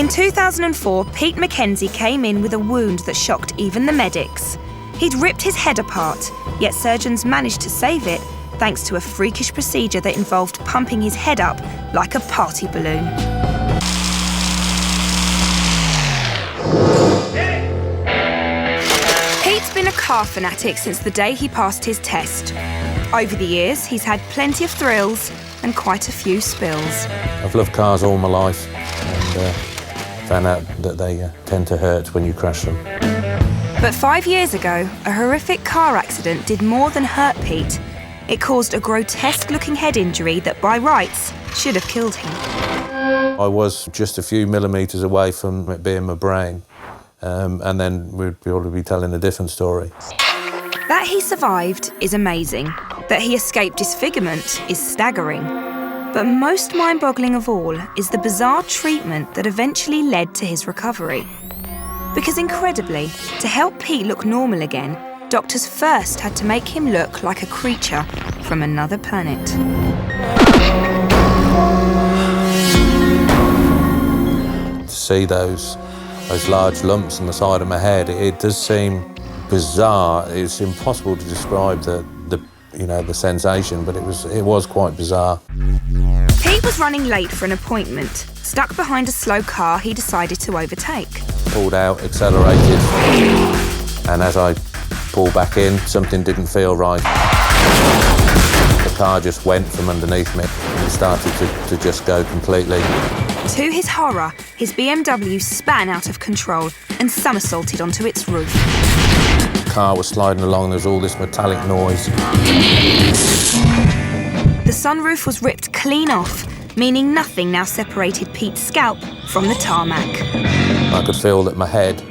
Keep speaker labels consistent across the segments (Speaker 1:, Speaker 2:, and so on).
Speaker 1: In 2004, Pete McKenzie came in with a wound that shocked even the medics. He'd ripped his head apart, yet surgeons managed to save it thanks to a freakish procedure that involved pumping his head up like a party balloon. Pete's been a car fanatic since the day he passed his test. Over the years, he's had plenty of thrills and quite a few spills.
Speaker 2: I've loved cars all my life and found out that they tend to hurt when you crash them.
Speaker 1: But 5 years ago, a horrific car accident did more than hurt Pete. It caused a grotesque-looking head injury that, by rights, should have killed him.
Speaker 2: I was just a few millimetres away from it being my brain, and then we'd probably be telling a different story.
Speaker 1: That he survived is amazing. That he escaped disfigurement is staggering. But most mind-boggling of all is the bizarre treatment that eventually led to his recovery. Because incredibly, to help Pete look normal again, doctors first had to make him look like a creature from another planet.
Speaker 2: To see those large lumps on the side of my head, it does seem bizarre. It's impossible to describe the sensation, but it was quite bizarre.
Speaker 1: Pete was running late for an appointment. Stuck behind a slow car he decided to overtake.
Speaker 2: Pulled out, accelerated, and as I pulled back in, something didn't feel right. The car just went from underneath me and started to just go completely.
Speaker 1: To his horror, his BMW span out of control and somersaulted onto its roof.
Speaker 2: The car was sliding along, there was all this metallic noise.
Speaker 1: The sunroof was ripped clean off, meaning nothing now separated Pete's scalp from the tarmac.
Speaker 2: I could feel that my head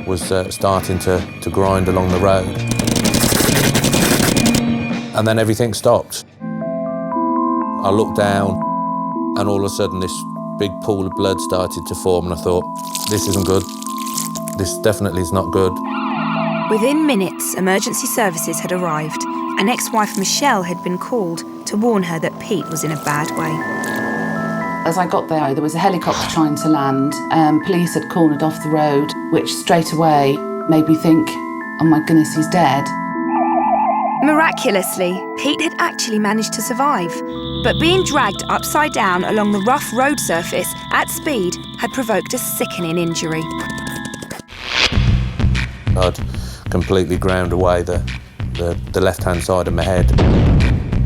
Speaker 2: was starting to grind along the road. And then everything stopped. I looked down and all of a sudden this big pool of blood started to form and I thought, this isn't good. This definitely is not good.
Speaker 1: Within minutes, emergency services had arrived and ex-wife Michelle had been called to warn her that Pete was in a bad way.
Speaker 3: As I got there was a helicopter trying to land. Police had cornered off the road, which straight away made me think, oh my goodness, he's dead.
Speaker 1: Miraculously, Pete had actually managed to survive, but being dragged upside down along the rough road surface at speed had provoked a sickening injury.
Speaker 2: I'd completely ground away the left-hand side of my head,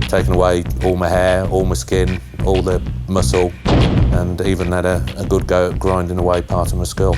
Speaker 2: taken away all my hair, all my skin, all the muscle, and even had a good go at grinding away part of my skull.